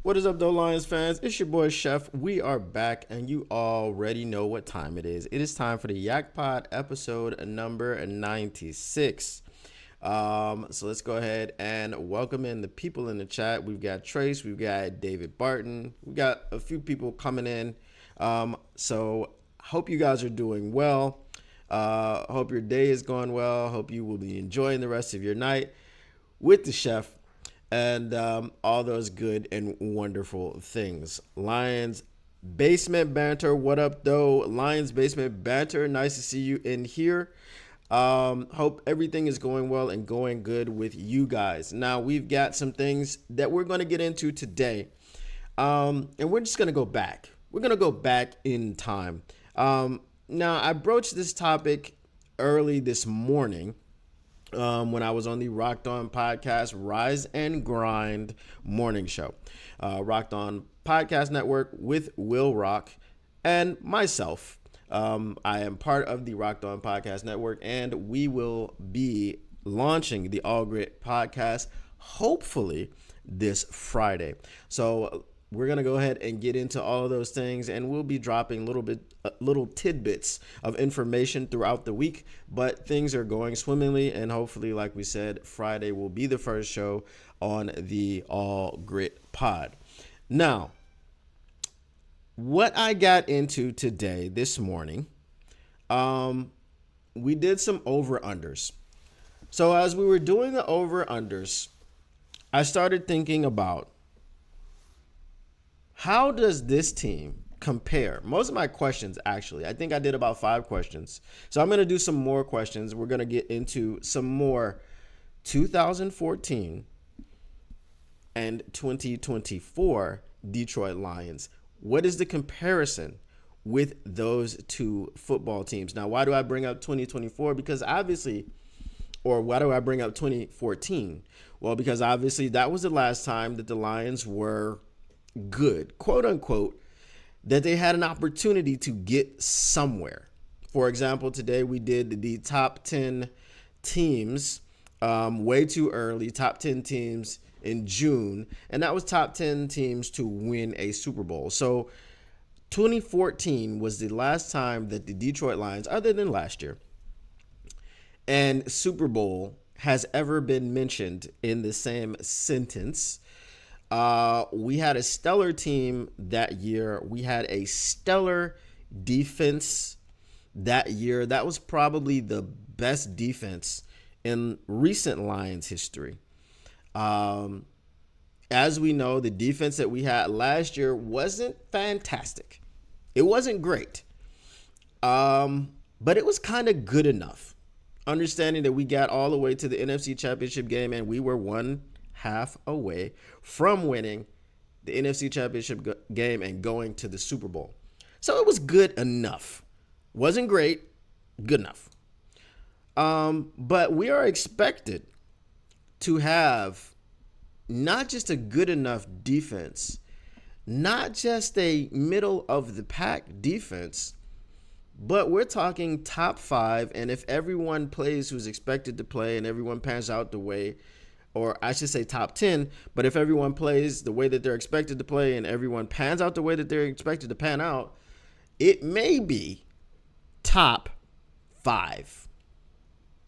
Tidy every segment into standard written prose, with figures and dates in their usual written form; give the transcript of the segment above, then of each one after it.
What is up, though, Lions fans? It's your boy Chef. We are back, and you already know what time it is. It is time for the YAK Pod episode number 96. So let's go ahead and welcome in the people in the chat. We've got Trace, we've got David Barton, we've got a few people coming in. So hope you guys are doing well. Hope your day is going well. Hope you will be enjoying the rest of your night with the chef. And all those good and wonderful things. Lions Basement Banter, what up, though? Lions Basement Banter, nice to see you in here. Hope everything is going well and going good with you guys. Now, we've got some things that we're going to get into today. And we're just going to go back. We're going to go back in time. Now, I broached this topic early this morning. When I was on the Rocked On Podcast Rise and Grind morning show. Rocked On Podcast Network with Will Rock and myself. I am part of the Rocked On Podcast Network, and we will be launching the All Grit podcast hopefully this Friday. So we're going to go ahead and get into all of those things, and we'll be dropping little tidbits of information throughout the week, but things are going swimmingly, and hopefully, like we said, Friday will be the first show on the All Grit Pod. Now, what I got into today, this morning, we did some over-unders. So as we were doing the over-unders, I started thinking about how does this team compare? Most of my questions, actually, I think I did about 5 questions. So I'm going to do some more questions. We're going to get into some more 2014 and 2024 Detroit Lions. What is the comparison with those two football teams? Now, why do I bring up 2024? Because obviously, or why do I bring up 2014? Well, because obviously that was the last time that the Lions were good, quote unquote, that they had an opportunity to get somewhere. For example, today we did the top 10 teams way too early, top 10 teams in June, and that was top 10 teams to win a Super Bowl. So 2014 was the last time that the Detroit Lions, other than last year, and Super Bowl has ever been mentioned in the same sentence. We had a stellar team that year. We had a stellar defense that year. That was probably the best defense in recent Lions history. As we know, the defense that we had last year wasn't fantastic. It wasn't great. But it was kind of good enough. Understanding that we got all the way to the NFC Championship game and we were one half away from winning the NFC Championship game and going to the Super Bowl. So it was good enough. Wasn't great, good enough. But we are expected to have not just a good enough defense, not just a middle of the pack defense, but we're talking top 5. And if everyone plays who's expected to play and everyone pans out the way, or I should say top 10, but if everyone plays the way that they're expected to play and everyone pans out the way that they're expected to pan out, it may be top 5.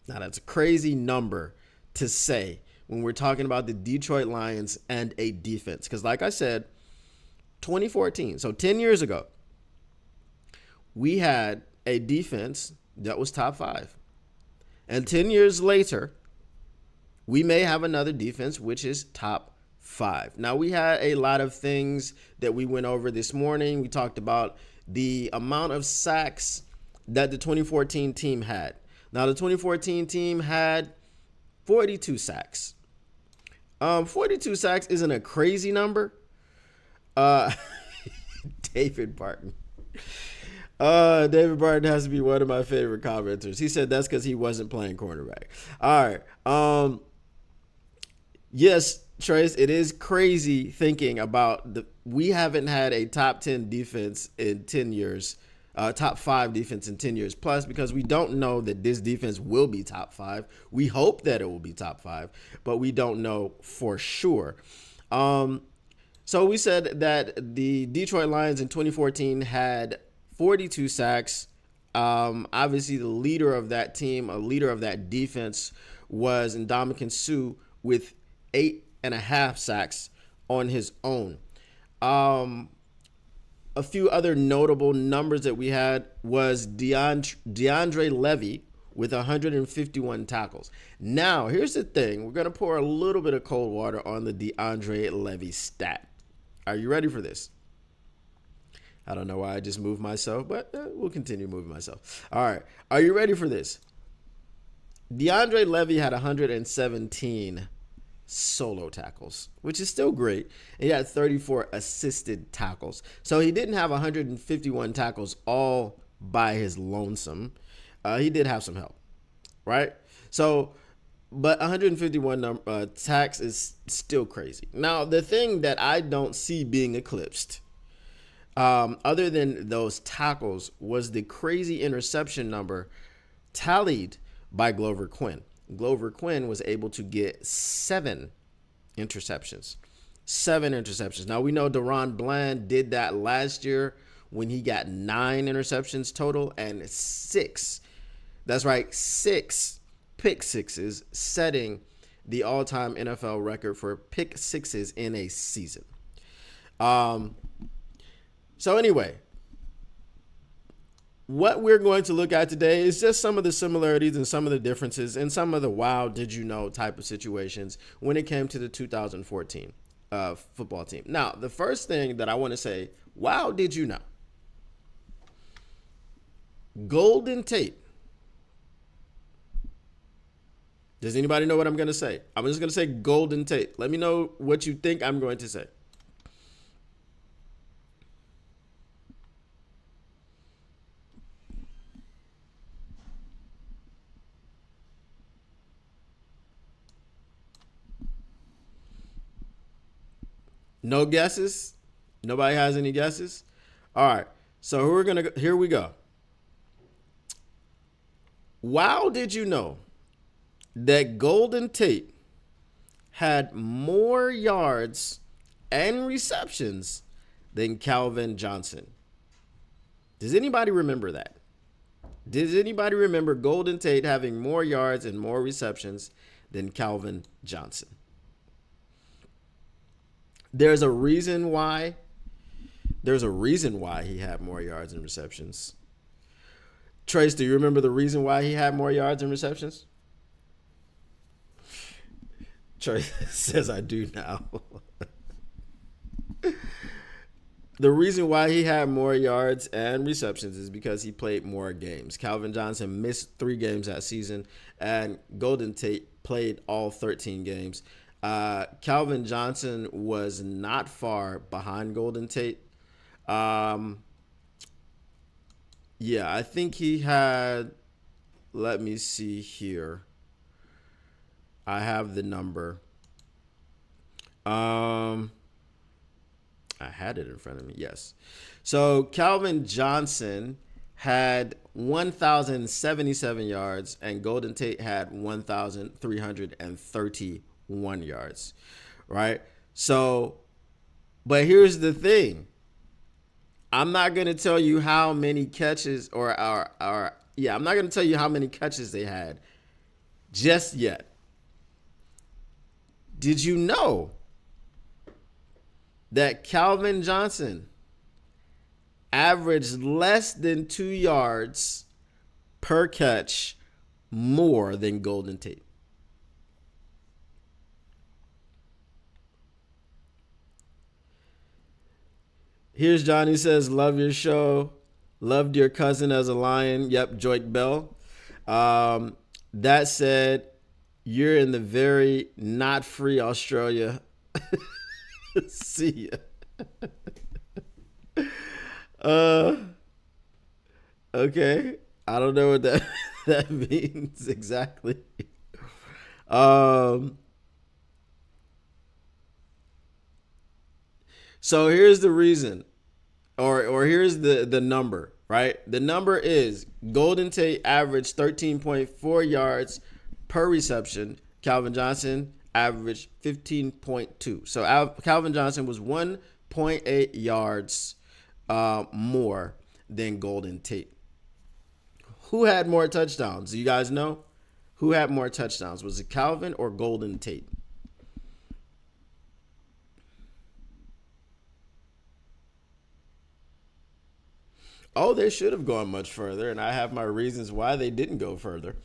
Now, that's a crazy number to say when we're talking about the Detroit Lions and a defense. Because like I said, 2014, so 10 years ago, we had a defense that was top 5. And 10 years later, we may have another defense which is top 5. Now, we had a lot of things that we went over this morning. We talked about the amount of sacks that the 2014 team had. Now, the 2014 team had 42 sacks. 42 sacks isn't a crazy number. David Barton. David Barton has to be one of my favorite commenters. He said that's because he wasn't playing cornerback. All right. Yes, Trace, it is crazy thinking about we haven't had a top 10 defense in 10 years, top 5 defense in 10 years plus, because we don't know that this defense will be top 5. We hope that it will be top 5, but we don't know for sure. So we said that the Detroit Lions in 2014 had 42 sacks. Obviously, the leader of that team, a leader of that defense, was Ndamukong Suh with 8.5 sacks on his own. A few other notable numbers that we had was DeAndre Levy with 151 tackles. Now, here's the thing. We're going to pour a little bit of cold water on the DeAndre Levy stat. Are you ready for this? I don't know why I just moved myself, but we'll continue moving myself. All right. Are you ready for this? DeAndre Levy had 117 solo tackles, which is still great. He had 34 assisted tackles. So he didn't have 151 tackles all by his lonesome. He did have some help, right? So, but 151 sacks is still crazy. Now, the thing that I don't see being eclipsed, other than those tackles, was the crazy interception number tallied by Glover Quinn. Glover Quinn was able to get 7 interceptions. 7 interceptions. Now, we know Deron Bland did that last year when he got 9 interceptions total and 6. That's right, 6 pick sixes, setting the all-time NFL record for pick sixes in a season. So anyway, what we're going to look at today is just some of the similarities and some of the differences and some of the wow, did you know type of situations when it came to the 2014 football team. Now, the first thing that I want to say, wow, did you know? Golden Tate. Does anybody know what I'm going to say? I'm just going to say Golden Tate. Let me know what you think I'm going to say. No guesses? Nobody has any guesses? All right. So here we go. Wow, did you know that Golden Tate had more yards and receptions than Calvin Johnson? Does anybody remember that? Does anybody remember Golden Tate having more yards and more receptions than Calvin Johnson? There's a reason why. There's a reason why he had more yards and receptions. Trace, do you remember the reason why he had more yards and receptions? Trace says, I do now. The reason why he had more yards and receptions is because he played more games. Calvin Johnson missed 3 games that season, and Golden Tate played all 13 games. Calvin Johnson was not far behind Golden Tate. Yeah, I think he had, let me see here. I have the number. I had it in front of me. Yes. So Calvin Johnson had 1,077 yards and Golden Tate had 1,331 yards. Right? So, but here's the thing. I'm not going to tell you how many catches I'm not going to tell you how many catches they had just yet. Did you know that Calvin Johnson averaged less than 2 yards per catch more than Golden Tate? Here's Johnny says, love your show. Loved your cousin as a lion. Yep, Joik Bell. That said, you're in the very not free Australia. See ya. Okay. I don't know what that means exactly. So here's the reason, or here's the number, right? The number is Golden Tate averaged 13.4 yards per reception. Calvin Johnson averaged 15.2. So Calvin Johnson was 1.8 yards more than Golden Tate. Who had more touchdowns? Do you guys know? Who had more touchdowns? Was it Calvin or Golden Tate? Oh, they should have gone much further, and I have my reasons why they didn't go further.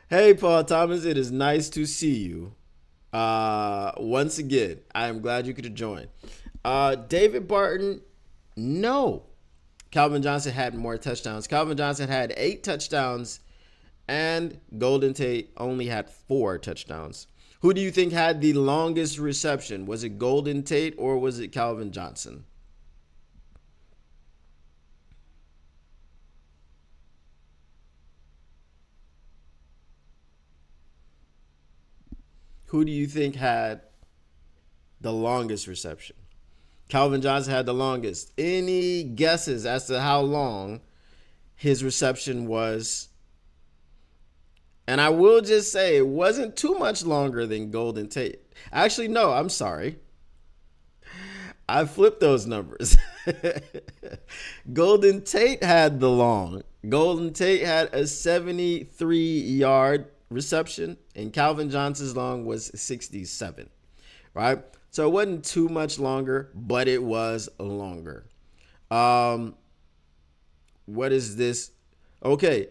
Hey, Paul Thomas, it is nice to see you. Once again, I am glad you could join. David Barton, no. Calvin Johnson had more touchdowns. Calvin Johnson had 8 touchdowns, and Golden Tate only had 4 touchdowns. Who do you think had the longest reception? Was it Golden Tate or was it Calvin Johnson? Who do you think had the longest reception? Calvin Johnson had the longest. Any guesses as to how long his reception was? And I will just say it wasn't too much longer than Golden Tate. Actually, no, I'm sorry. I flipped those numbers. Golden Tate had the long. Golden Tate had a 73-yard reception, and Calvin Johnson's long was 67, right? So it wasn't too much longer, but it was longer. What is this? Okay,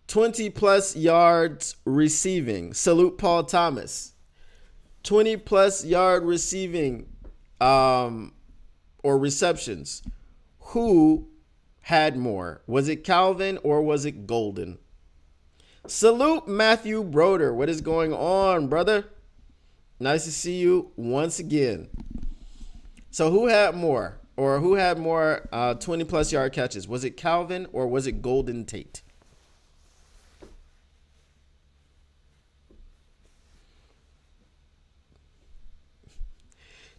20 plus yards receiving. Salute Paul Thomas. 20 plus yard receiving or receptions. Who had more? Was it Calvin or was it Golden? Salute Matthew Broder. What is going on, brother? Nice to see you once again. So who had more? Or who had more 20 plus yard catches? Was it Calvin or was it Golden Tate?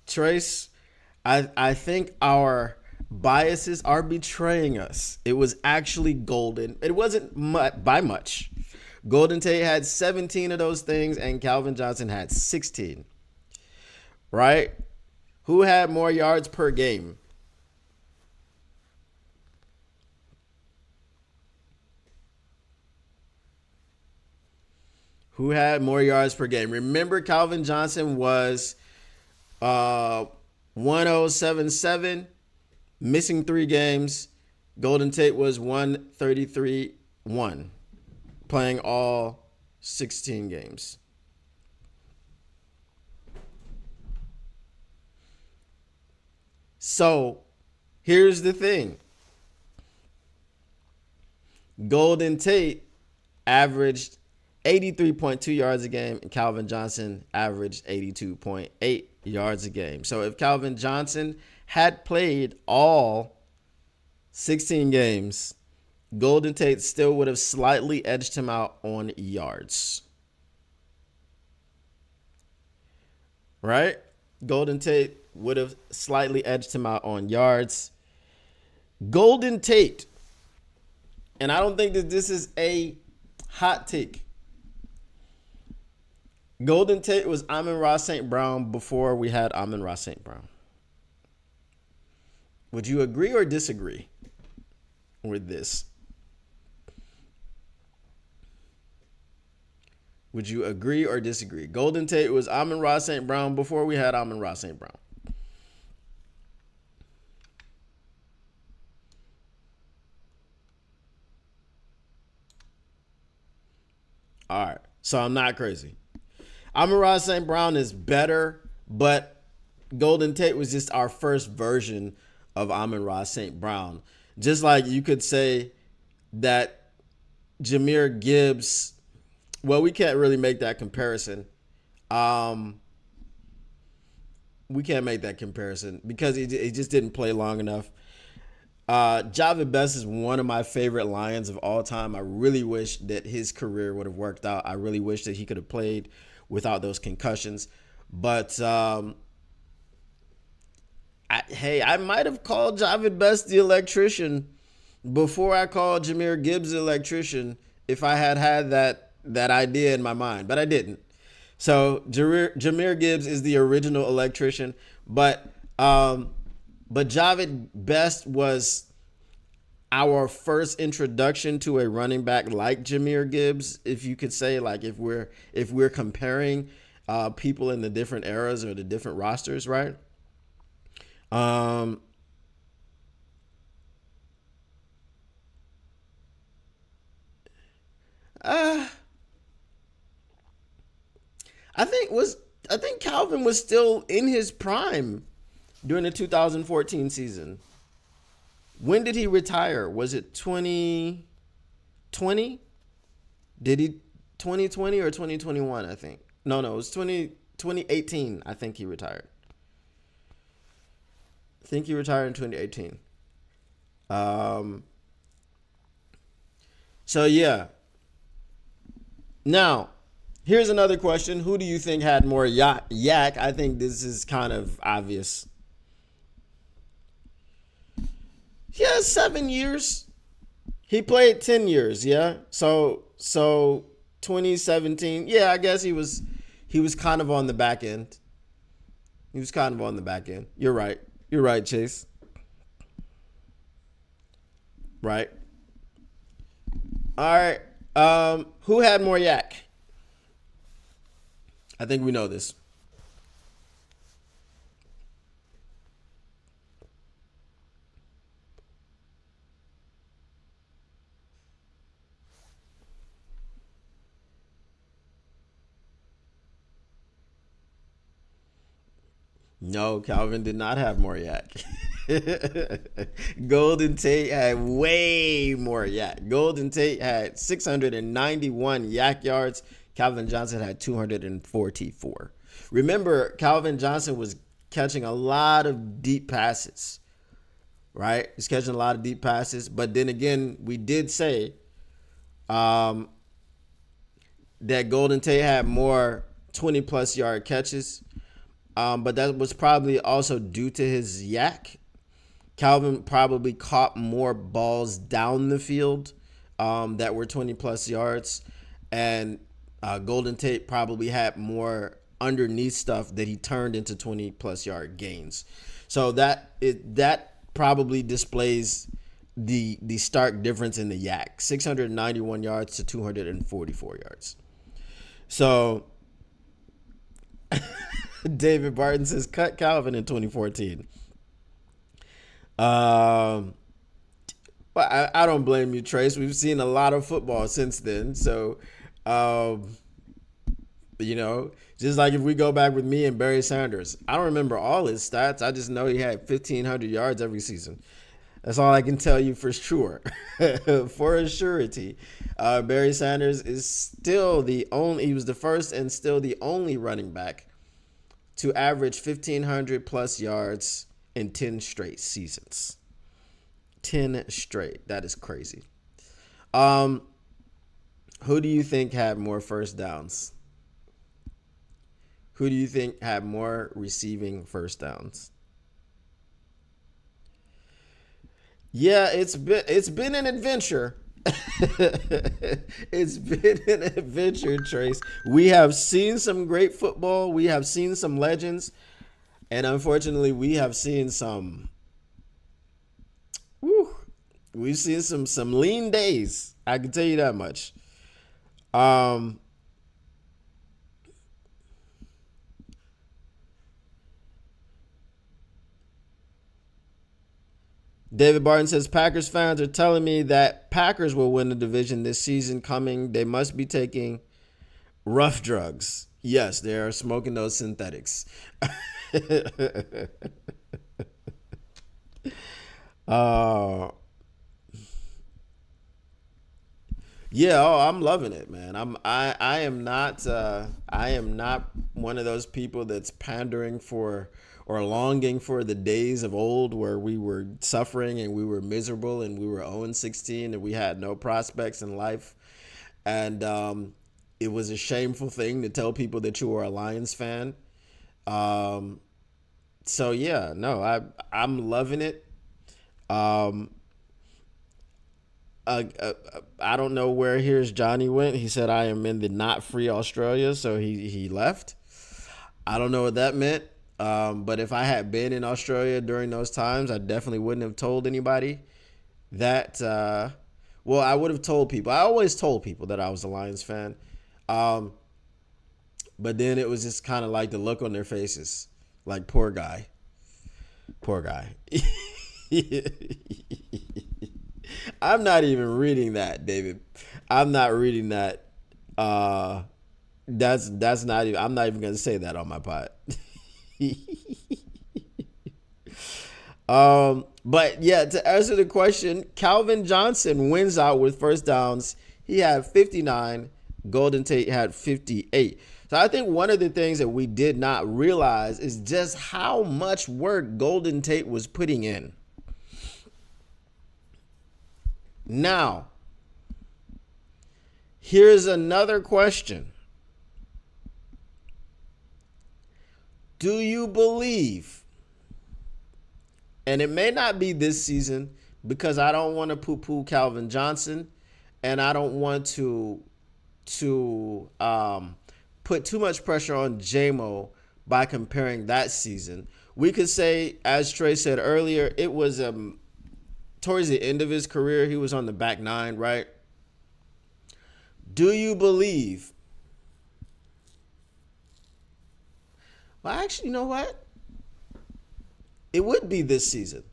Trace, I think our biases are betraying us. It was actually Golden. It wasn't by much. Golden Tate had 17 of those things, and Calvin Johnson had 16. Right? Who had more yards per game? Who had more yards per game? Remember, Calvin Johnson was 1077, missing 3 games. Golden Tate was 133-1, playing all 16 games. So here's the thing. Golden Tate averaged 83.2 yards a game, and Calvin Johnson averaged 82.8 yards a game. So if Calvin Johnson had played all 16 games, Golden Tate still would have slightly edged him out on yards. Right? Golden Tate would have slightly edged him out on yards. Golden Tate, and I don't think that this is a hot take. Golden Tate was Amon-Ra St. Brown before we had Amon-Ra St. Brown. Would you agree or disagree with this? Would you agree or disagree? Golden Tate was Amon-Ra St. Brown before we had Amon-Ra St. Brown. All right, so I'm not crazy. Amon-Ra St. Brown is better, but Golden Tate was just our first version of Amon-Ra St. Brown. Just like you could say that Jahmyr Gibbs, well, we can't really make that comparison. We can't make that comparison because he just didn't play long enough. Javid Best is one of my favorite Lions of all time. I really wish that his career would have worked out. I really wish that he could have played without those concussions. But I might have called Javid Best the electrician before I called Jahmyr Gibbs the electrician if I had that that idea in my mind, but I didn't. So Jameer Gibbs is the original electrician, but Javid Best was our first introduction to a running back like Jameer Gibbs, if you could say, like if we're comparing people in the different eras or the different rosters, right? Um, uh, I think was I think Calvin was still in his prime during the 2014 season. When did he retire? Was it 2020? Did he 2020 or 2021? I think. No, it was 2018. I think he retired. I think he retired in 2018. Um, so yeah. Now, here's another question. Who do you think had more yak? I think this is kind of obvious. Yeah, 7 years. He played 10 years. Yeah. So 2017. Yeah, I guess he was kind of on the back end. He was kind of on the back end. You're right. You're right, Chase. Right. All right. Who had more yak? I think we know this. No, Calvin did not have more yak. Golden Tate had way more yak. Golden Tate had 691 yak yards. Calvin Johnson had 244. Remember, Calvin Johnson was catching a lot of deep passes, right? He's catching a lot of deep passes. But then again, we did say um, that Golden Tate had more 20 plus yard catches. But that was probably also due to his yak. Calvin probably caught more balls down the field that were 20 plus yards. And Golden Tate probably had more underneath stuff that he turned into 20 plus yard gains. So that probably displays the stark difference in the yak. 691 yards to 244 yards. So David Barton says cut Calvin in 2014. Um, but I don't blame you, Trace. We've seen a lot of football since then. So, um, just like if we go back with me and Barry Sanders, I don't remember all his stats. I just know he had 1,500 yards every season. That's all I can tell you for sure. For a surety. Barry Sanders is still he was the first and still the only running back to average 1,500 plus yards in 10 straight seasons. 10 straight. That is crazy. Um, who do you think had more first downs? Who do you think had more receiving first downs? Yeah, it's been an adventure. It's been an adventure, Trace. We have seen some great football. We have seen some legends, and unfortunately, we have seen some. Whew, we've seen some lean days. I can tell you that much. Um, David Barton says Packers fans are telling me that Packers will win the division this season coming. They must be taking rough drugs. Yes, they are smoking those synthetics. uh yeah, oh, I'm loving it, man. I am not one of those people that's pandering for or longing for the days of old where we were suffering and we were miserable and we were 0-16 and we had no prospects in life. And it was a shameful thing to tell people that you were a Lions fan. Um, so yeah, no, I'm loving it. Um, I don't know where Here's Johnny went. He said, I am in the not free Australia. So he left. I don't know what that meant. But if I had been in Australia during those times, I definitely wouldn't have told anybody that. Well, I would have told people. I always told people that I was a Lions fan. But then it was just kind of like the look on their faces. Like, poor guy. Poor guy. I'm not even reading that, David. I'm not reading that. That's not even. I'm not even gonna say that on my pod. But yeah, to answer the question, Calvin Johnson wins out with first downs. He had 59. Golden Tate had 58. So I think one of the things that we did not realize is just how much work Golden Tate was putting in. Now, here's another question. Do you believe, and it may not be this season because I don't want to poo-poo Calvin Johnson and I don't want to put too much pressure on JMO by comparing that season. We could say, as Trey said earlier, it was towards the end of his career, he was on the back nine, right? Do you believe? Well, actually, you know what? It would be this season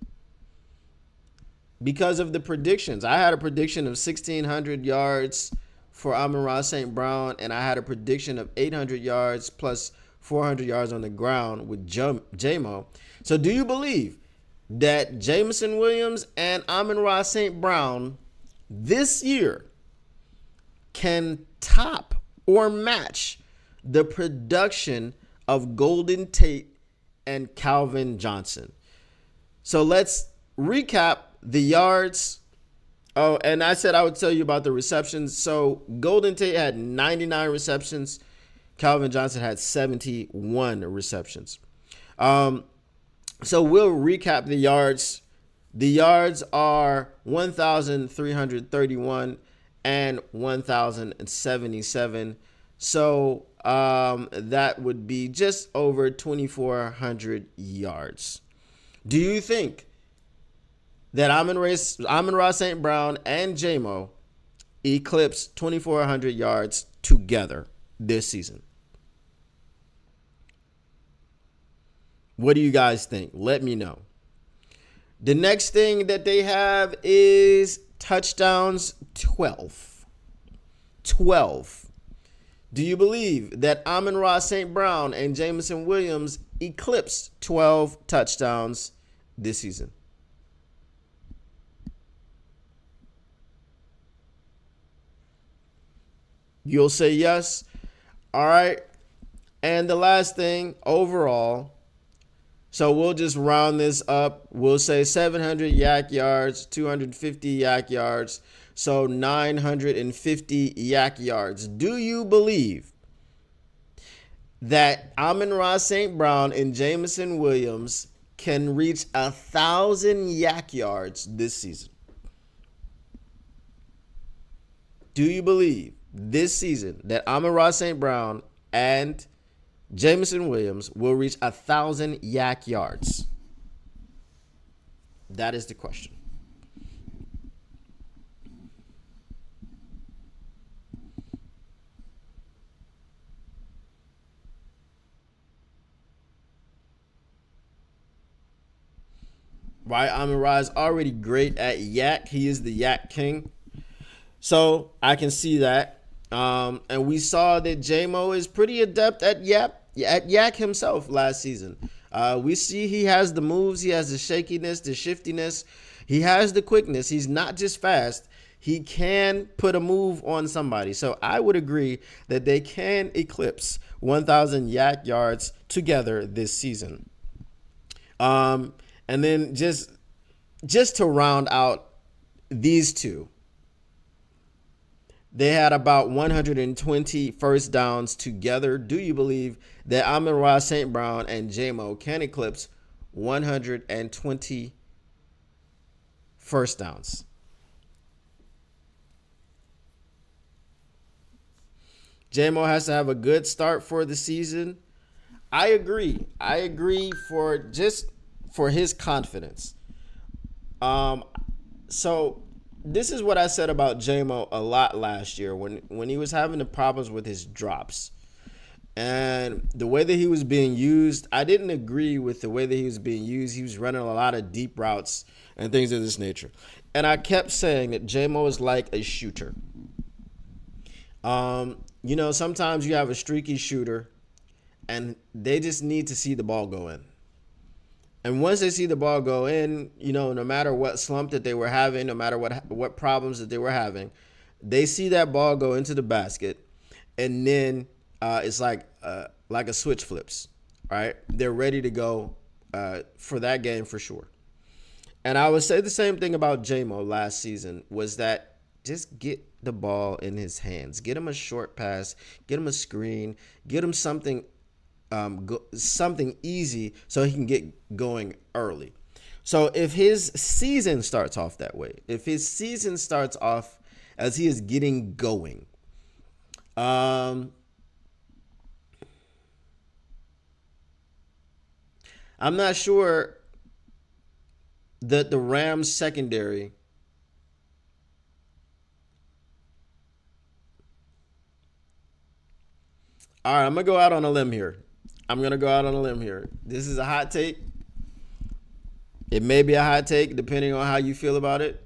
because of the predictions. I had a prediction of 1,600 yards for Amon-Ra St. Brown, and I had a prediction of 800 yards plus 400 yards on the ground with JMO. So do you believe that Jameson Williams and Amon-Ra St. Brown this year can top or match the production of Golden Tate and Calvin Johnson? So let's recap the yards. Oh, and I said I would tell you about the receptions. So Golden Tate had 99 receptions. Calvin Johnson had 71 receptions. So we'll recap the yards. The yards are 1,331 and 1,077. So that would be just over 2,400 yards. Do you think that Amon-Ra St. Brown and JMO eclipse 2,400 yards together this season? What do you guys think? Let me know. The next thing that they have is touchdowns 12. 12. Do you believe that Amon-Ra St. Brown and Jameson Williams eclipse 12 touchdowns this season? You'll say yes. All right. And the last thing, overall, so we'll just round this up. We'll say 700 YAK yards, 250 YAK yards, so 950 YAK yards. Do you believe that Amon-Ra St. Brown and Jameson Williams can reach 1,000 YAK yards this season? Do you believe this season that Amon-Ra St. Brown and Jameson Williams will reach 1,000 YAK yards? That is the question. Right, Amon-Ra is already great at YAK. He is the YAK king. So I can see that. And we saw that JMO is pretty adept at YAK himself last season. We see he has the moves, he has the shakiness, the shiftiness, he has the quickness. He's not just fast. He can put a move on somebody. So I would agree that they can eclipse 1,000 YAK yards together this season. And then just to round out these two, they had about 120 first downs together. Do you believe that Amon-Ra St. Brown and JMO can eclipse 120 first downs? J-Mo has to have a good start for the season. I agree. I agree for his confidence. Um, so this is what I said about J-Mo a lot last year when he was having the problems with his drops. And the way that he was being used, I didn't agree with the way that he was being used. He was running a lot of deep routes and things of this nature. And I kept saying that J-Mo is like a shooter. Sometimes you have a streaky shooter and they just need to see the ball go in. And once they see the ball go in, no matter what slump that they were having, no matter what problems that they were having, they see that ball go into the basket, and then it's like a switch flips, right? They're ready to go for that game for sure. And I would say the same thing about J-Mo last season was that just get the ball in his hands. Get him a short pass. Get him a screen. Get him something easy so he can get going early. So if his season starts off that way, if his season starts off as he is getting going, I'm not sure that the Rams secondary all right, I'm going to go out on a limb here. This is a hot take. It may be a hot take depending on how you feel about it.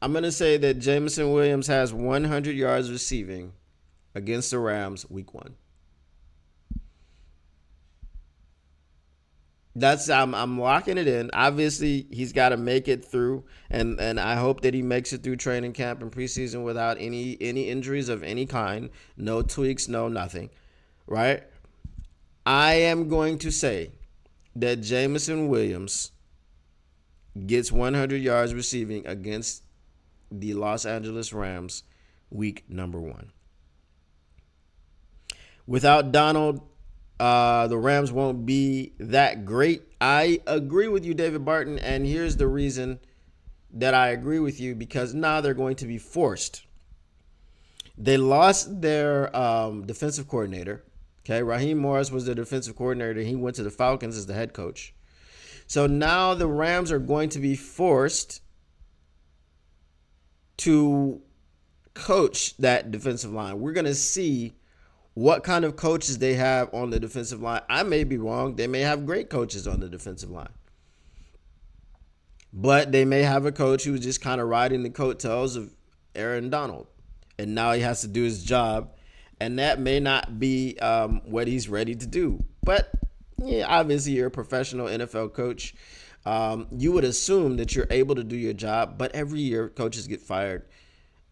I'm going to say that Jameson Williams has 100 yards receiving against the Rams week 1. I'm locking it in. Obviously, he's got to make it through, and I hope that he makes it through training camp and preseason without any injuries of any kind, no tweaks, no nothing, right? I am going to say that Jameson Williams gets 100 yards receiving against the Los Angeles Rams week number 1. Without Donald, the Rams won't be that great. I agree with you, David Barton, and here's the reason that I agree with you, because now they're going to be forced. They lost their defensive coordinator. Okay, Raheem Morris was the defensive coordinator. He went to the Falcons as the head coach. So now the Rams are going to be forced to coach that defensive line. We're going to see what kind of coaches they have on the defensive line. I may be wrong. They may have great coaches on the defensive line. But they may have a coach who's just kind of riding the coattails of Aaron Donald. And now he has to do his job. And that may not be what he's ready to do. But yeah, obviously you're a professional NFL coach. You would assume that you're able to do your job. But every year coaches get fired.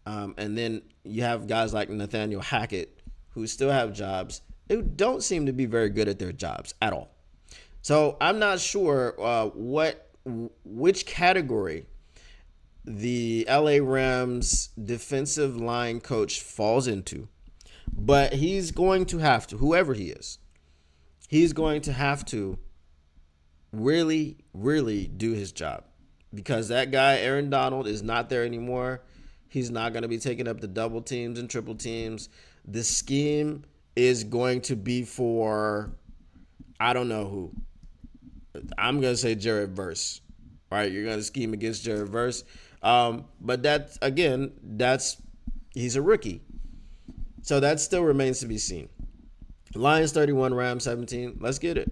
And then you have guys like Nathaniel Hackett who still have jobs, who don't seem to be very good at their jobs at all. So I'm not sure which category the LA Rams defensive line coach falls into, but he's going to have to, whoever he is, he's going to have to really, really do his job, because that guy, Aaron Donald, is not there anymore. He's not going to be taking up the double teams and triple teams. The scheme is going to be for, I don't know who. I'm going to say Jared Verse. All right, you're going to scheme against Jared Verse. But he's a rookie. So that still remains to be seen. Lions 31, Rams 17. Let's get it.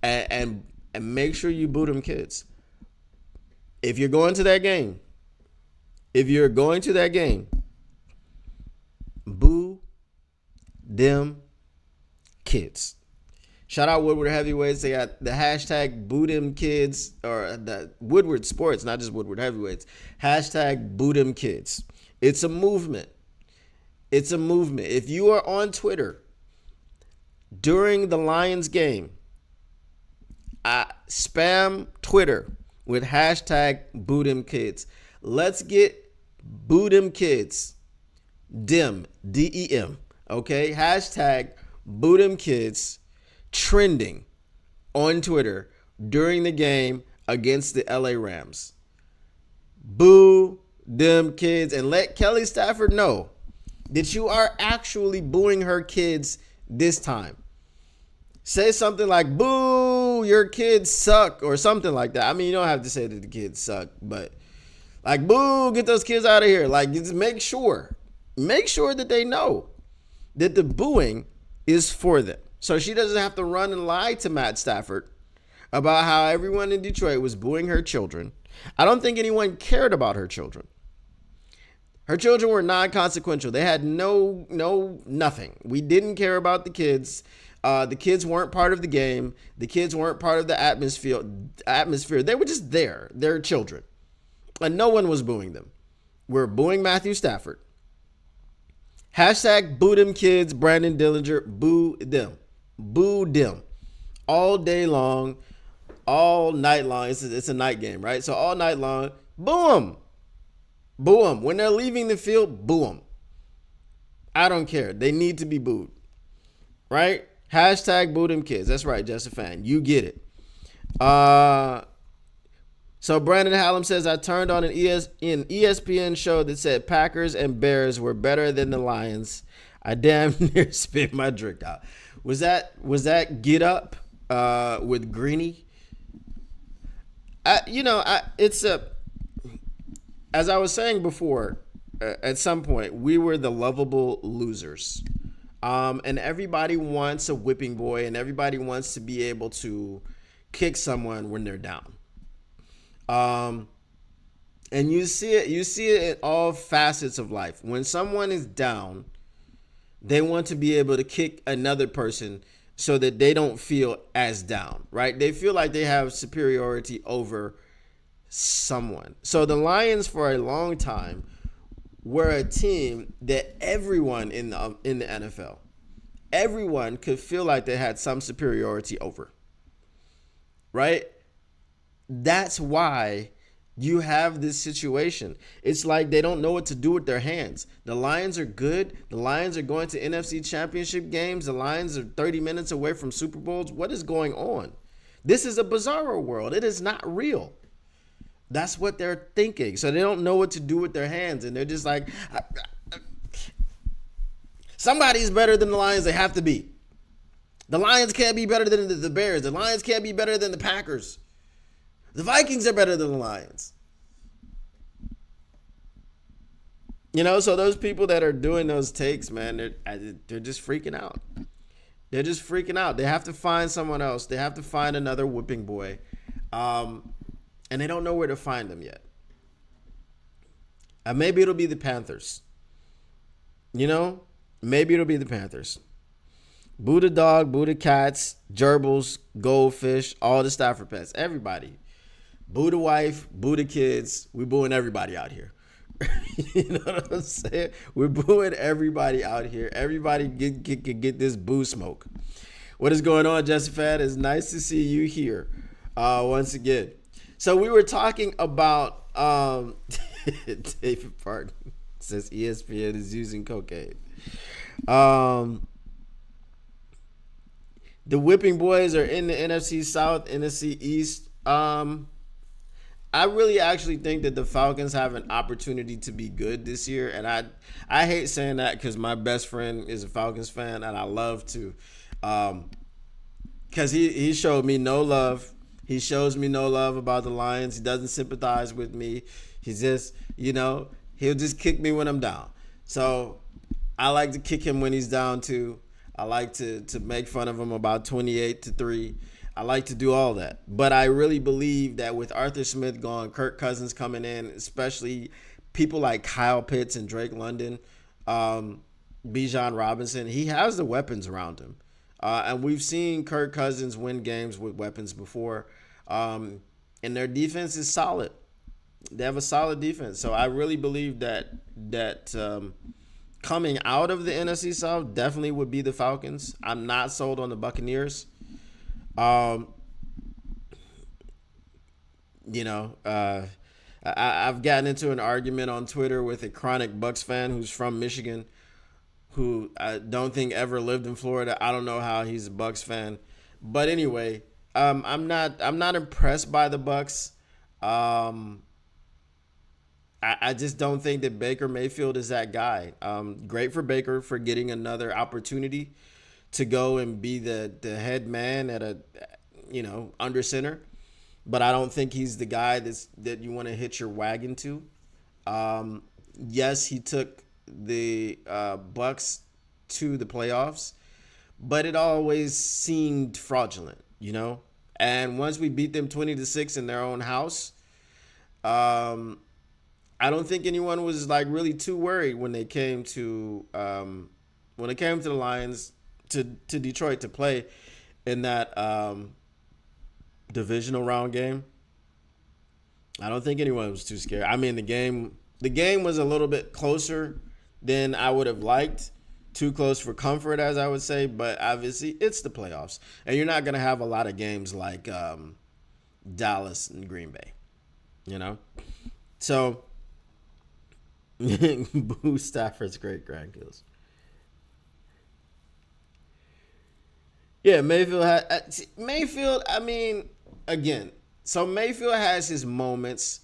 And make sure you boo them kids. If you're going to that game, boo them kids. Shout out Woodward Heavyweights. They got the hashtag boo them kids, or the Woodward Sports, not just Woodward Heavyweights. Hashtag boo them kids. It's a movement. If you are on Twitter during the Lions game, spam Twitter with hashtag boo them kids. Let's get boo them kids. Dem, D-E-M. Okay? Hashtag boo them kids trending on Twitter during the game against the LA Rams. Boo them kids, and let Kelly Stafford know that you are actually booing her kids this time. Say something like, boo, your kids suck, or something like that. I mean, you don't have to say that the kids suck, but like, boo, get those kids out of here. Like, just make sure that they know that the booing is for them. So she doesn't have to run and lie to Matt Stafford about how everyone in Detroit was booing her children. I don't think anyone cared about her children. Her children were non-consequential. They had nothing. We didn't care about the kids. The kids weren't part of the game. The kids weren't part of the atmosphere. They were just there. They're children. And no one was booing them. We're booing Matthew Stafford. Hashtag boo them kids, Brandon Dillinger, boo them. Boo them. All day long, all night long. It's a night game, right? So all night long, boo them. Boo them. When they're leaving the field, boo them. I don't care. They need to be booed. Right? Hashtag boo them kids. That's right, just a fan. You get it. So Brandon Hallam says, I turned on an ESPN show that said Packers and Bears were better than the Lions. I damn near spit my drink out. Was that Get Up with Greeny? As I was saying before, at some point, we were the lovable losers. And everybody wants a whipping boy, and everybody wants to be able to kick someone when they're down. And you see it in all facets of life. When someone is down, they want to be able to kick another person so that they don't feel as down, right? They feel like they have superiority over someone. So the Lions, for a long time, were a team that everyone in the NFL, everyone could feel like they had some superiority over, right? That's why you have this situation. It's like they don't know what to do with their hands. The Lions are good. The Lions are going to NFC championship games. The Lions are 30 minutes away from Super Bowls. What is going on? This is a bizarro world. It is not real. That's what they're thinking. So they don't know what to do with their hands. And they're just like, somebody's better than the Lions. They have to be. The Lions can't be better than the Bears. The Lions can't be better than the Packers. The Vikings are better than the Lions. So those people that are doing those takes, man, they're just freaking out. They're just freaking out. They have to find someone else. They have to find another whipping boy. And they don't know where to find them yet. Maybe it'll be the Panthers. Maybe it'll be the Panthers. Boo the dog, boo the cats, gerbils, goldfish, all the Stafford pets, everybody. Boo the wife, boo the kids. We booing everybody out here. You know what I'm saying? We're booing everybody out here. Everybody get this boo smoke. What is going on, Jesse Fan? It's nice to see you here once again. So we were talking about David Parton says ESPN is using cocaine. The whipping boys are in the NFC South, NFC East. I really actually think that the Falcons have an opportunity to be good this year. And I hate saying that because my best friend is a Falcons fan, and I love to. Because he showed me no love. He shows me no love about the Lions. He doesn't sympathize with me. He's just, he'll just kick me when I'm down. So I like to kick him when he's down too. I like to make fun of him about 28-3. I like to do all that. But I really believe that with Arthur Smith gone, Kirk Cousins coming in, especially people like Kyle Pitts and Drake London, Bijan Robinson, he has the weapons around him. And we've seen Kirk Cousins win games with weapons before. And their defense is solid. They have a solid defense. So I really believe that coming out of the NFC South definitely would be the Falcons. I'm not sold on the Buccaneers. I've gotten into an argument on Twitter with a chronic Bucs fan who's from Michigan, who I don't think ever lived in Florida. I don't know how he's a Bucs fan, but anyway, I'm not impressed by the Bucs. I just don't think that Baker Mayfield is that guy. Great for Baker for getting another opportunity to go and be the head man at a, under center. But I don't think he's the guy that you want to hitch your wagon to. Yes, he took the Bucks to the playoffs, but it always seemed fraudulent. And once we beat them 20-6 in their own house, I don't think anyone was like really too worried when they came to the Lions to Detroit to play in that divisional round game. I don't think anyone was too scared. I mean, the game was a little bit closer than I would have liked. Too close for comfort, as I would say, but obviously it's the playoffs, and you're not going to have a lot of games like Dallas and Green Bay, So, Boo Stafford's great grandkids. Yeah, Mayfield. I mean, again, so Mayfield has his moments,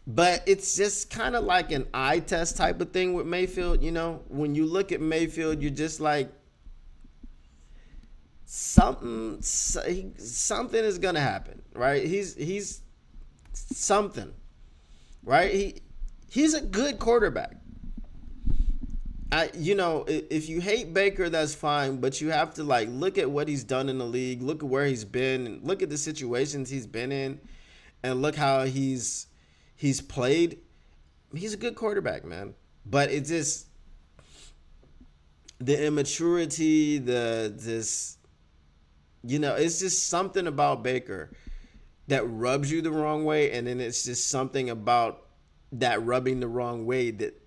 but it's just kind of like an eye test type of thing with Mayfield. When you look at Mayfield, you're just like, something is gonna happen, right? He's something, right? He's a good quarterback. If you hate Baker, that's fine, but you have to like look at what he's done in the league, look at where he's been, and look at the situations he's been in, and look how he's played. He's a good quarterback, man. But it's just the immaturity, it's just something about Baker that rubs you the wrong way, and then it's just something about that rubbing the wrong way that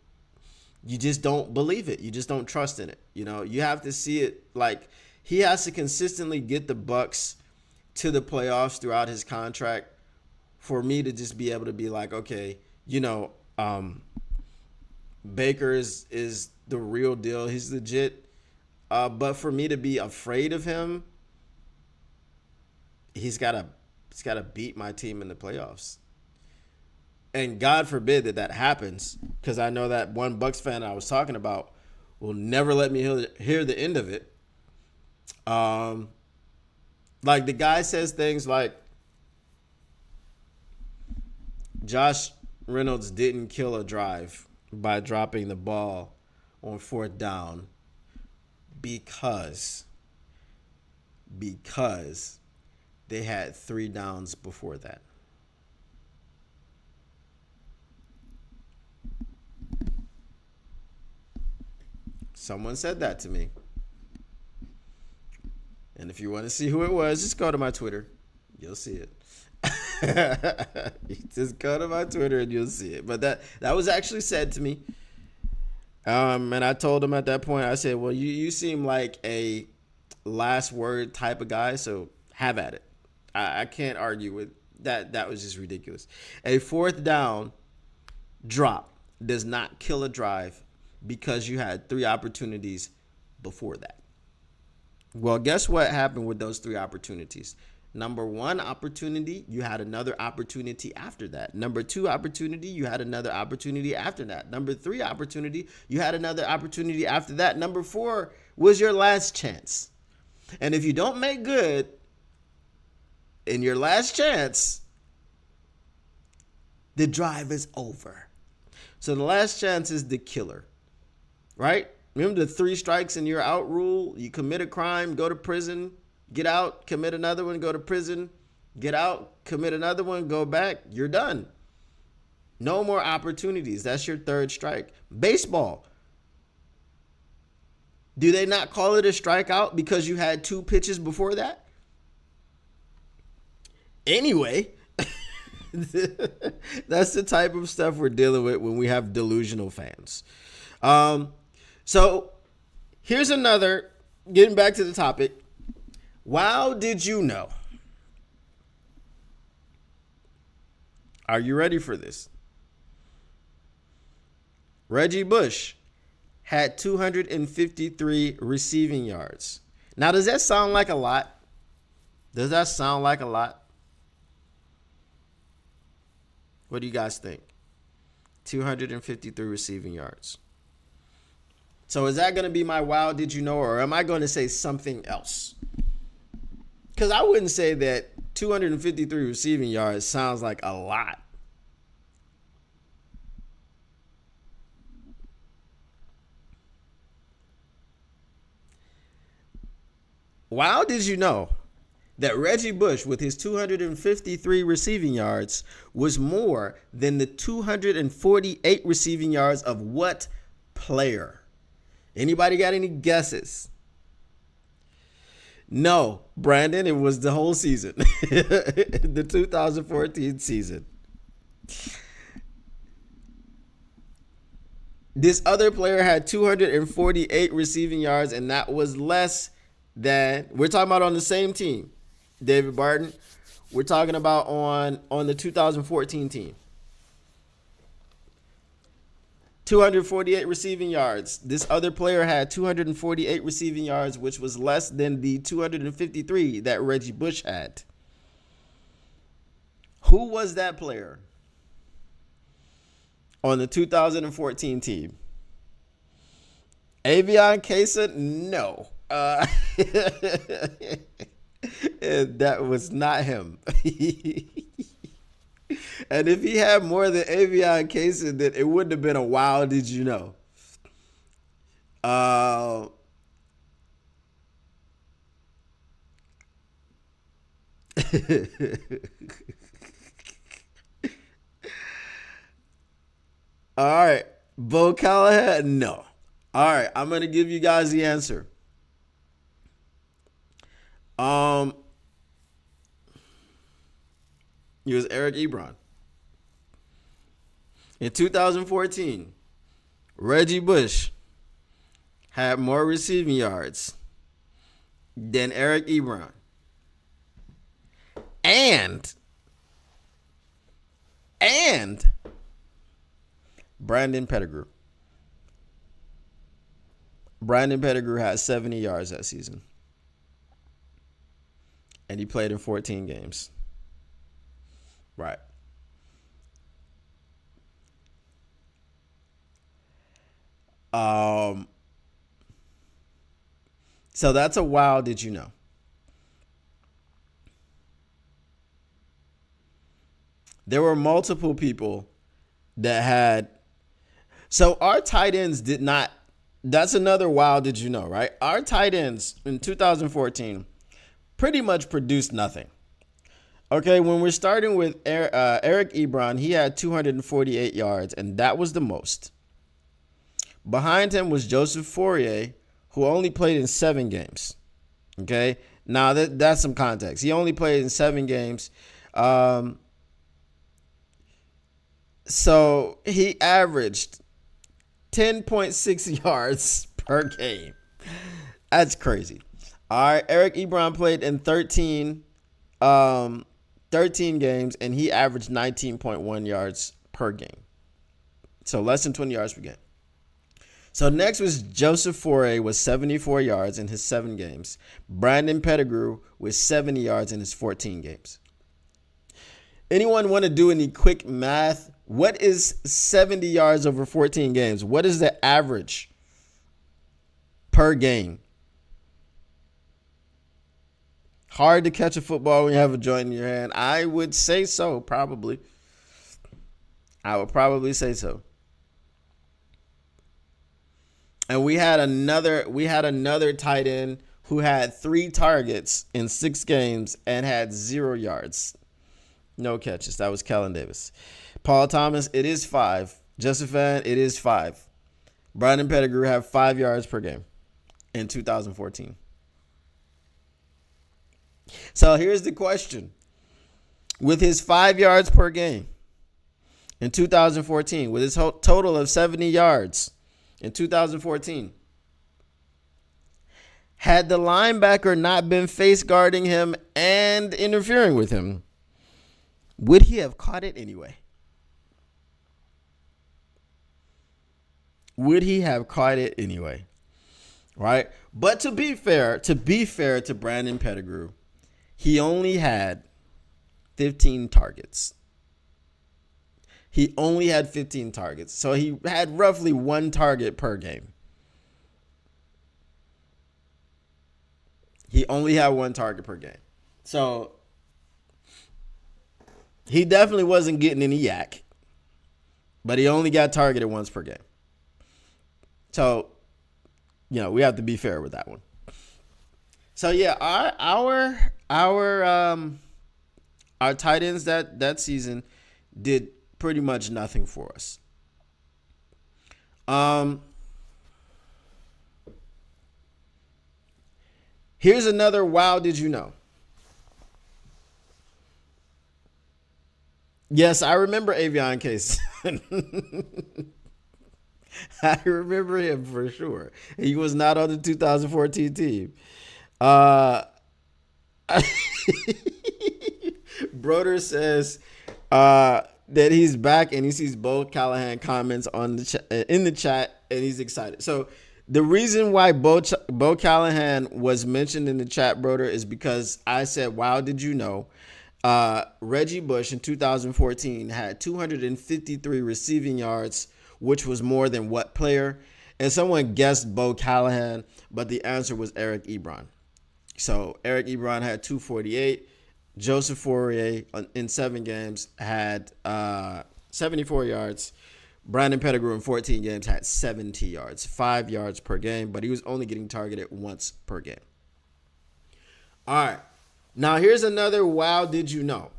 you just don't believe it. You just don't trust in it. You have to see it. Like, he has to consistently get the Bucks to the playoffs throughout his contract for me to just be able to be like, okay, Baker is the real deal. He's legit. But for me to be afraid of him, he's got to beat my team in the playoffs. And God forbid that happens, because I know that one Bucks fan I was talking about will never let me hear the end of it. Like, the guy says things like, Josh Reynolds didn't kill a drive by dropping the ball on fourth down because they had 3 downs before that. Someone said that to me. And if you want to see who it was, just go to my Twitter. You'll see it. Just go to my Twitter and you'll see it. But that was actually said to me. And I told him at that point, I said, well, you seem like a last word type of guy, so have at it. I can't argue with that. That was just ridiculous. A fourth down drop does not kill a drive because you had 3 opportunities before that. Well, guess what happened with those 3 opportunities? Number 1 opportunity, you had another opportunity after that. Number 2 opportunity, you had another opportunity after that. Number 3 opportunity, you had another opportunity after that. Number 4 was your last chance. And if you don't make good in your last chance, the drive is over. So the last chance is the killer, right? Remember the 3 strikes and you're out rule? You commit a crime, go to prison, get out, commit another one, go to prison, get out, commit another one, go back, you're done. No more opportunities. That's your 3rd strike. Baseball. Do they not call it a strikeout because you had 2 pitches before that? Anyway, that's the type of stuff we're dealing with when we have delusional fans. So here's another, getting back to the topic. Wow, did you know? Are you ready for this? Reggie Bush had 253 receiving yards. Now, does that sound like a lot? Does that sound like a lot? What do you guys think? 253 receiving yards. So is that going to be my wow did you know, or am I going to say something else? Because I wouldn't say that 253 receiving yards sounds like a lot. Wow did you know that Reggie Bush, with his 253 receiving yards, was more than the 248 receiving yards of what player? Anybody got any guesses? No, Brandon, it was the whole season. The 2014 season. This other player had 248 receiving yards, and that was less than, we're talking about on the same team, David Barton. We're talking about on the 2014 team. 248 receiving yards. This other player had 248 receiving yards, which was less than the 253 that Reggie Bush had. Who was that player on the 2014 team? Avion Kesa? No. That was not him. And if he had more than Avion Kesa, then it wouldn't have been a wow did you know. All right. Bo Callahan? No. All right. I'm going to give you guys the answer. It was Eric Ebron. In 2014, Reggie Bush had more receiving yards than Eric Ebron. And Brandon Pettigrew. Brandon Pettigrew had 70 yards that season. And he played in 14 games. Right. So that's a wow did you know. There were multiple people that had. So our tight ends did not. That's another wow did you know, right? Our tight ends in 2014 pretty much produced nothing. Okay, when we're starting with Eric Ebron, he had 248 yards, and that was the most. Behind him was Joseph Fourier, who only played in 7 games. Okay, now that's some context. He only played in 7 games. So he averaged 10.6 yards per game. That's crazy. All right, Eric Ebron played in 13 games, and he averaged 19.1 yards per game. So less than 20 yards per game. So next was Joseph Fourier with 74 yards in his 7 games. Brandon Pettigrew with 70 yards in his 14 games. Anyone want to do any quick math? What is 70 yards over 14 games? What is the average per game? Hard to catch a football when you have a joint in your hand. I would say so, probably. I would probably say so. And we had another tight end who had 3 targets in 6 games and had 0 yards. No catches. That was Kellen Davis. Paul Thomas, it is 5. Josephan, it is 5. Brandon Pettigrew had 5 yards per game in 2014. So here's the question. With his 5 yards per game in 2014, with his total of 70 yards in 2014, had the linebacker not been face guarding him and interfering with him, would he have caught it anyway? Would he have caught it anyway? Right? But to be fair to Brandon Pettigrew, he only had 15 targets. he only had 15 targets. So he had roughly one target per game. He only had one target per game. So he definitely wasn't getting any YAK, but he only got targeted once per game. So, we have to be fair with that one. So yeah, our tight ends that season did pretty much nothing for us. Here's another wow, did you know? Yes, I remember Avion Case. I remember him for sure. He was not on the 2014 team. Broder says that he's back and he sees Bo Callahan comments on in the chat and he's excited. So the reason why Bo Callahan was mentioned in the chat, Broder, is because I said, wow, did you know? Reggie Bush in 2014 had 253 receiving yards, which was more than what player? And someone guessed Bo Callahan, but the answer was Eric Ebron. So Eric Ebron had 248. Joseph Fourier in 7 games had 74 yards. Brandon Pettigrew in 14 games had 70 yards, 5 yards per game, but he was only getting targeted once per game. All right. Now, here's another wow, did you know?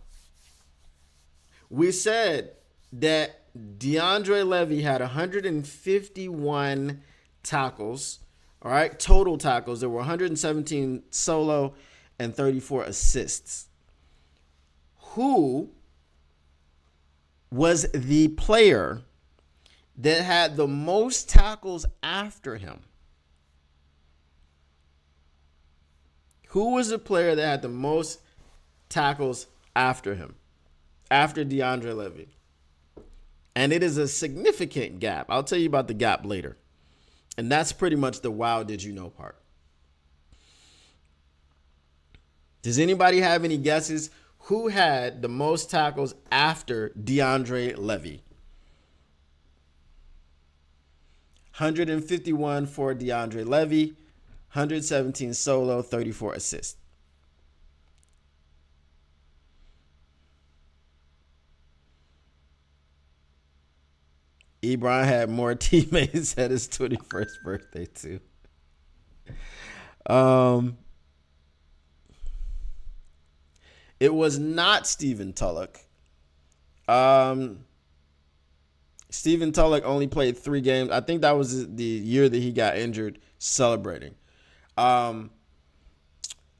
We said that DeAndre Levy had 151 tackles, all right, total tackles. There were 117 solo and 34 assists. Who was the player that had the most tackles after him? Who was the player that had the most tackles after him? After DeAndre Levy. And it is a significant gap. I'll tell you about the gap later. And that's pretty much the wow, did you know part. Does anybody have any guesses? Who had the most tackles after DeAndre Levy? 151 for DeAndre Levy, 117 solo, 34 assists. Ebron had more teammates at his 21st birthday too. It was not Stephen Tulloch. Stephen Tulloch only played 3 games. I think that was the year that he got injured celebrating. The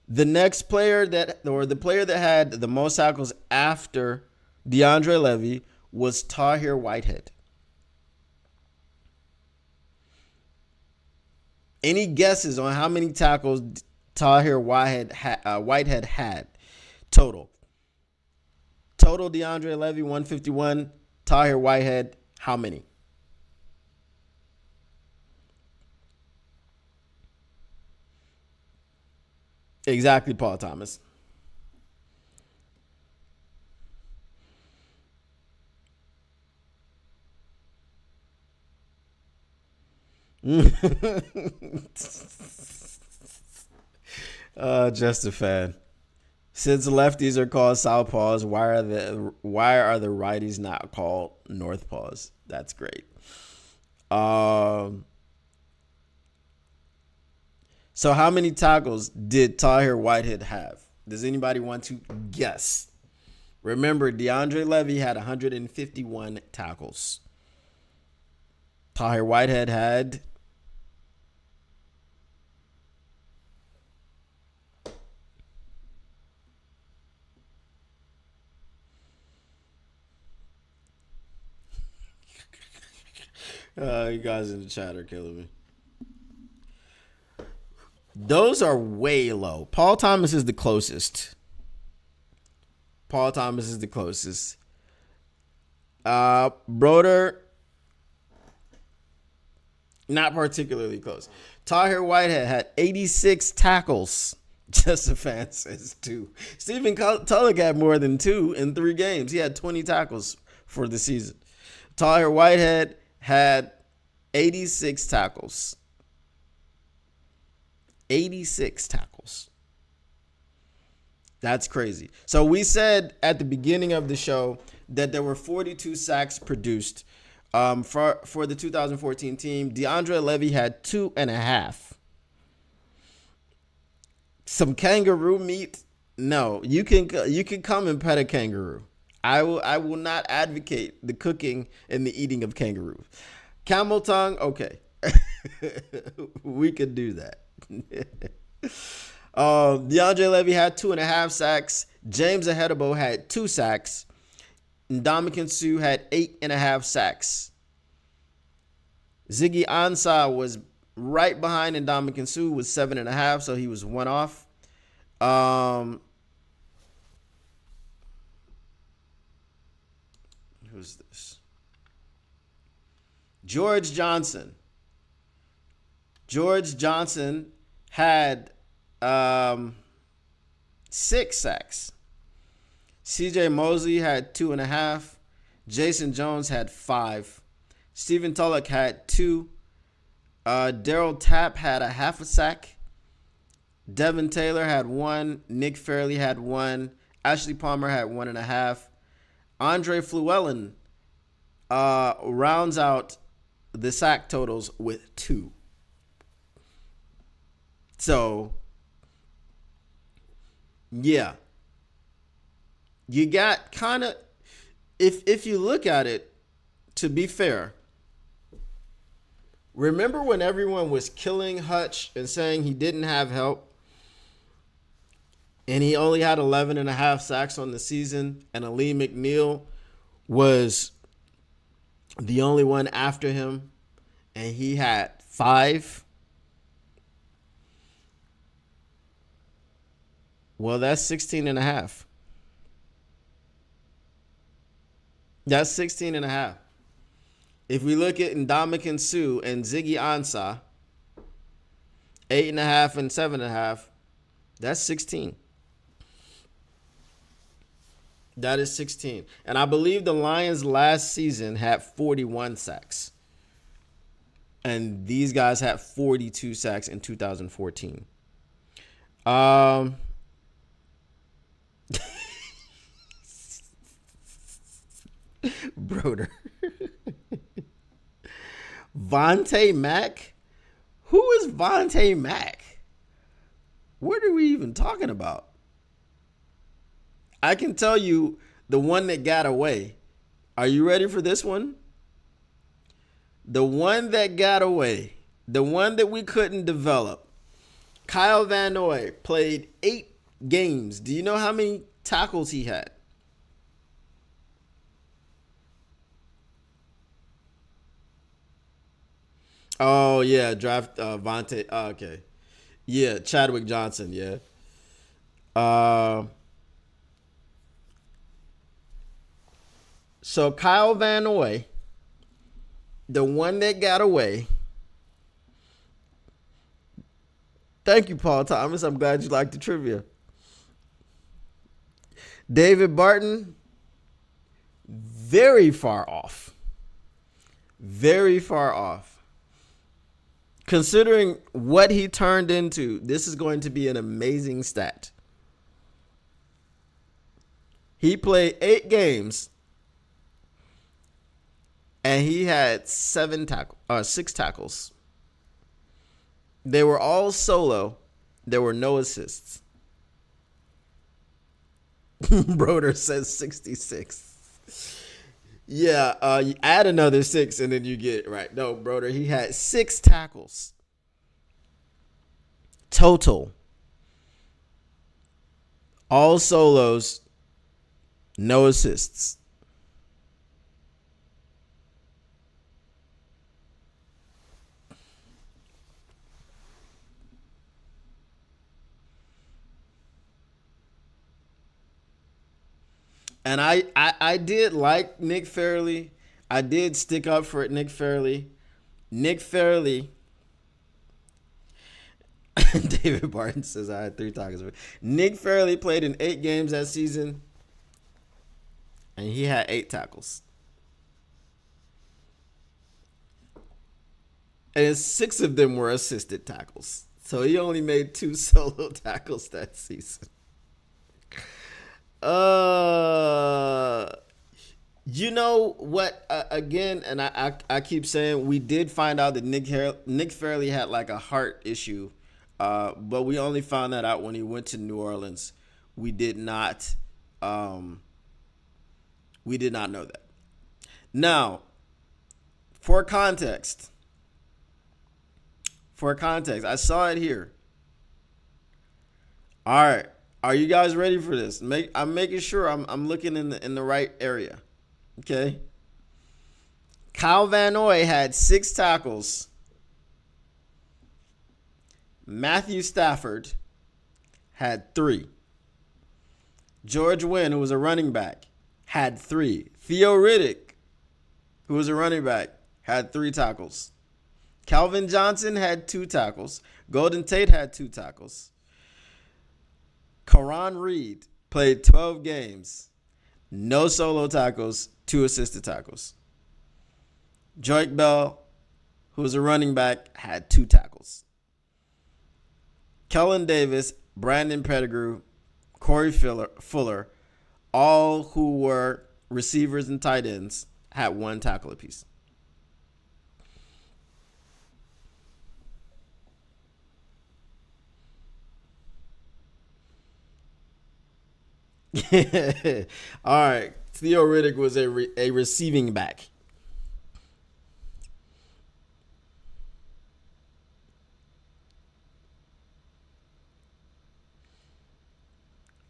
next player the player that had the most tackles after DeAndre Levy was Tahir Whitehead. Any guesses on how many tackles Tahir Whitehead had total? Total DeAndre Levy 151. Tahir Whitehead, how many? Exactly, Paul Thomas. Just a fan. Since lefties are called southpaws, why are the righties not called northpaws? That's great. So how many tackles did Tahir Whitehead have? Does anybody want to guess? Remember, DeAndre Levy had 151 tackles. Tahir Whitehead had you guys in the chat are killing me. Those are way low. Paul Thomas is the closest. Broder, not particularly close. Tahir Whitehead had 86 tackles. Just a fan says 2. Stephen Tulloch had more than 2 in 3 games. He had 20 tackles for the season. Tahir Whitehead had 86 tackles. 86 tackles. That's crazy. So we said at the beginning of the show that there were 42 sacks produced for the 2014 team. DeAndre Levy had 2.5. Some kangaroo meat? No, you can come and pet a kangaroo. I will not advocate the cooking and the eating of kangaroos. Camel tongue, okay. We could do that. DeAndre Levy had 2.5 sacks. James Ahedebo had 2 sacks. Ndamukong Suh had 8.5 sacks. Ziggy Ansah was right behind Ndamukong Suh with 7.5, so he was one off. Who's this? George Johnson. George Johnson had 6 sacks. CJ Mosley had 2.5. Jason Jones had 5. Stephen Tulloch had 2. Daryl Tapp had a half a sack. Devin Taylor had 1. Nick Fairley had 1. Ashley Palmer had 1.5. Andre Fluellen rounds out the sack totals with 2. So, yeah. You got kind of, if you look at it, to be fair, remember when everyone was killing Hutch and saying he didn't have help? And he only had 11.5 sacks on the season, and Ali McNeil was the only one after him, and he had 5. Well, that's 16.5. That's 16.5. If we look at Ndamukong Suh and Ziggy Ansah, 8.5 and 7.5, that's 16. That is 16. And I believe the Lions last season had 41 sacks. And these guys had 42 sacks in 2014. Broder. Vontae Mack? Who is Vontae Mack? What are we even talking about? I can tell you the one that got away. Are you ready for this one? The one that got away. The one that we couldn't develop. Kyle Van Noy played 8 games. Do you know how many tackles he had? Oh, yeah. Draft Vontae. Oh, okay. Yeah. Chadwick Johnson. Yeah. So Kyle Van Noy, the one that got away. Thank you, Paul Thomas. I'm glad you liked the trivia. David Barton, very far off. Very far off. Considering what he turned into, this is going to be an amazing stat. He played 8 games, and he had 6 tackles. They were all solo. There were no assists. Broder says 66. Yeah, you add another 6 and then you get it right. No, Broder, he had 6 tackles. Total. All solos, no assists. And I did like Nick Fairley. I did stick up for it, Nick Fairley. Nick Fairley. David Barton says I had 3 tackles. Nick Fairley played in 8 games that season, and he had 8 tackles. and 6 of them were assisted tackles. So he only made 2 solo tackles that season. Uh, you know what? Again, and I keep saying we did find out that Nick Fairley had like a heart issue, but we only found that out when he went to New Orleans. We did not, we did not know that. Now, for context, I saw it here. All right, are you guys ready for this? I'm making sure I'm looking in the right area. Okay. Kyle Van Noy had 6 tackles. Matthew Stafford had 3. George Wynn, who was a running back, had 3. Theo Riddick, who was a running back, had 3 tackles. Calvin Johnson had 2 tackles. Golden Tate had 2 tackles. Karan Reed played 12 games. No solo tackles, 2 assisted tackles. Joique Bell, who was a running back, had 2 tackles. Kellen Davis, Brandon Pettigrew, Corey Fuller, all who were receivers and tight ends, had 1 tackle apiece. All right. Theo Riddick was a receiving back.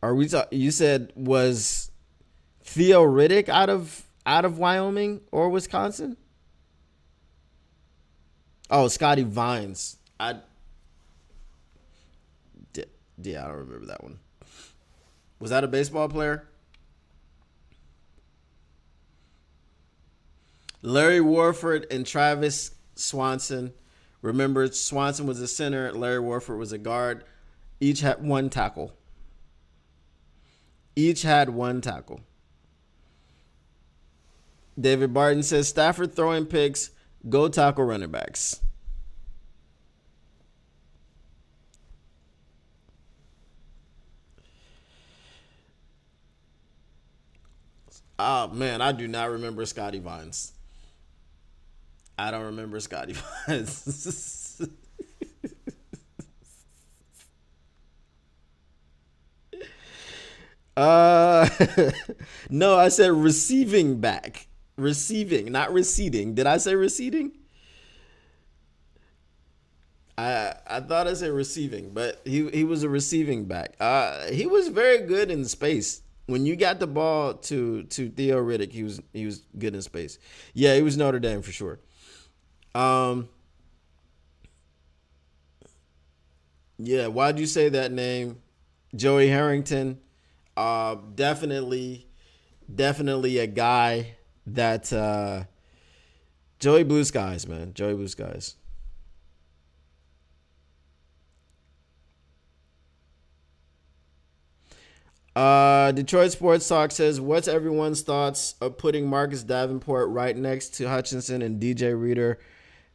Are we? You said was Theo Riddick out of Wyoming or Wisconsin? Oh, Scotty Vines. Yeah, I don't remember that one. Was that a baseball player? Larry Warford and Travis Swanson. Remember, Swanson was a center. Larry Warford was a guard. Each had 1 tackle. David Barton says Stafford throwing picks. Go tackle running backs. Oh, man, I do not remember Scotty Vines. I don't remember Scotty Vines. uh, no, I said receiving back. Receiving, not receding. Did I say receding? I thought I said receiving, but he was a receiving back. He was very good in space. When you got the ball to Theo Riddick, he was good in space. Yeah, he was Notre Dame for sure. Yeah, why'd you say that name? Joey Harrington. Definitely a guy that Joey Blue Skies, man. Joey Blue Skies. Detroit Sports Talk says, what's everyone's thoughts of putting Marcus Davenport right next to Hutchinson and DJ Reader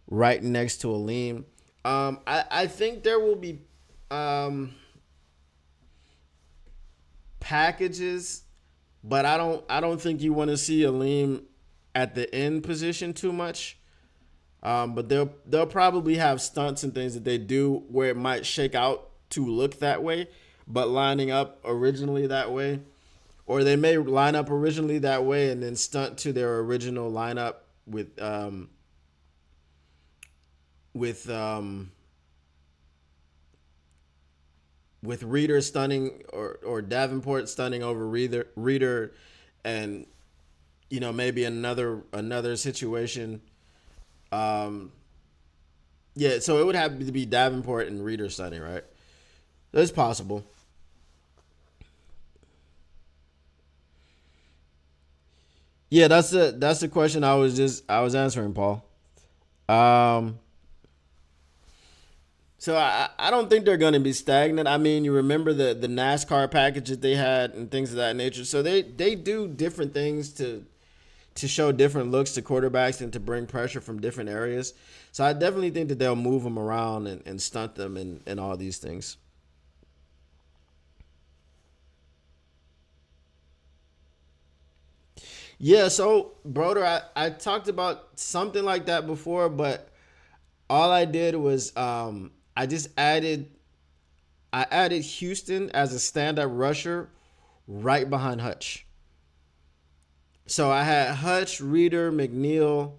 right next to Aleem? I think there will be packages, but I don't think you want to see Aleem at the end position too much. But they'll probably have stunts and things that they do where it might shake out to look that way, but lining up originally that way, or they may line up originally that way and then stunt to their original lineup with Reader stunning or Davenport stunning over Reader, and maybe another situation. Yeah, so it would have to be Davenport and Reader stunning, right? That's possible. Yeah, that's the question I was answering, Paul. Um, so I don't think they're going to be stagnant. I mean, you remember the NASCAR package that they had and things of that nature. So they do different things to show different looks to quarterbacks and to bring pressure from different areas. So I definitely think that they'll move them around and stunt them and all these things. Yeah, so Broder, I talked about something like that before, but all I did was I just added Houston as a stand-up rusher right behind Hutch. So I had Hutch, Reader, McNeil,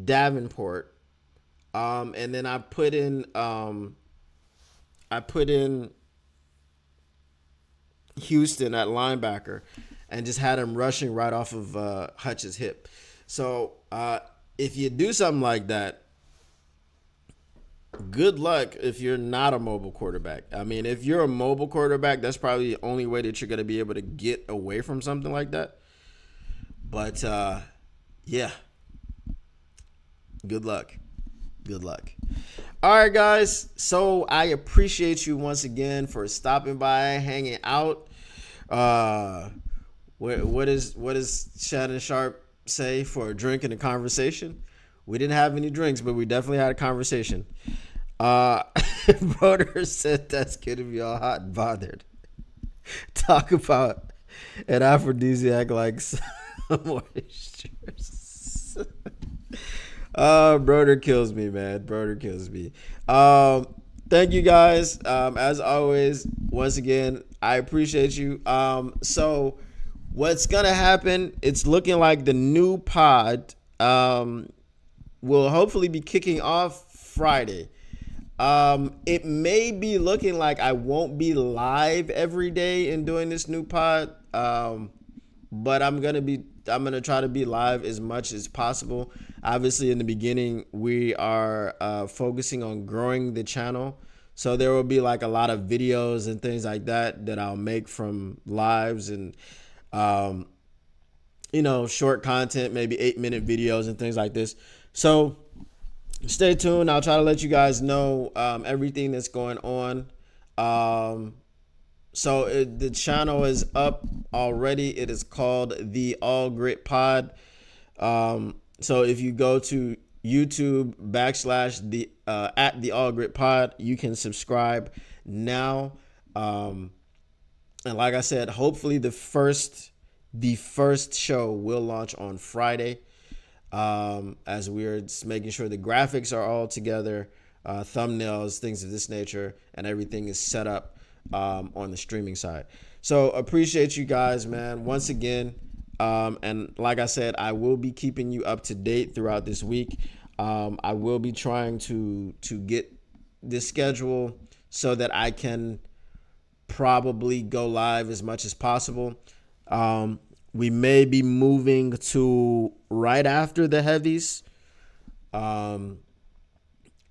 Davenport, and then I put in Houston at linebacker, and just had him rushing right off of Hutch's hip. So if you do something like that, good luck if you're not a mobile quarterback. I mean, if you're a mobile quarterback, that's probably the only way that you're going to be able to get away from something like that. But yeah, good luck. Good luck. All right, guys. So I appreciate you once again for stopping by, hanging out. What does Shannon Sharp say for a drink and a conversation? We didn't have any drinks, but we definitely had a conversation. Broder said that's gonna be all hot and bothered. Talk about an aphrodisiac like moistures. Broder kills me, man. Broder kills me. Thank you guys. As always, once again, I appreciate you. So what's gonna happen? It's looking like the new pod will hopefully be kicking off Friday. It may be looking like I won't be live every day in doing this new pod. But I'm gonna try to be live as much as possible. Obviously, in the beginning, we are focusing on growing the channel, so there will be like a lot of videos and things like that I'll make from lives and short content, maybe 8-minute videos and things like this. So stay tuned. I'll try to let you guys know everything that's going on. So the channel is up already. It is called the All Grit Pod. So if you go to YouTube / the at the All Grit Pod, you can subscribe now. And like I said, hopefully the first show will launch on Friday. As we're just making sure the graphics are all together, thumbnails, things of this nature, and everything is set up on the streaming side. So appreciate you guys, man, once again. And like I said, I will be keeping you up to date throughout this week. I will be trying to get this schedule so that I can probably go live as much as possible. We may be moving to right after the heavies.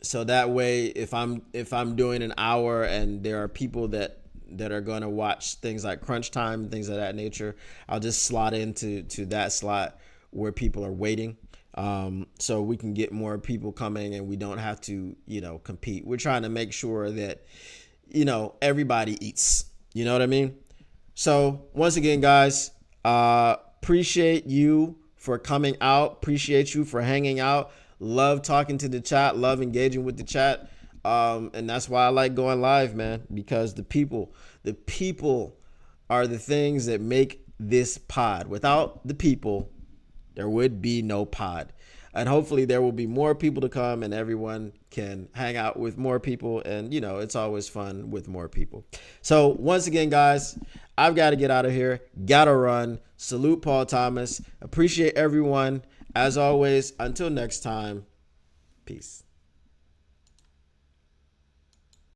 So that way, if I'm doing an hour and there are people that are going to watch things like crunch time and things of that nature, I'll just slot into that slot where people are waiting. So we can get more people coming and we don't have to, compete. We're trying to make sure that, everybody eats, you know what I mean? So once again, guys, appreciate you for coming out. Appreciate you for hanging out. Love talking to the chat. Love engaging with the chat. And that's why I like going live, man, because the people are the things that make this pod. Without the people, there would be no pod. And hopefully there will be more people to come and everyone can hang out with more people. And, it's always fun with more people. So once again, guys, I've got to get out of here. Gotta run. Salute Paul Thomas. Appreciate everyone. As always, until next time, peace.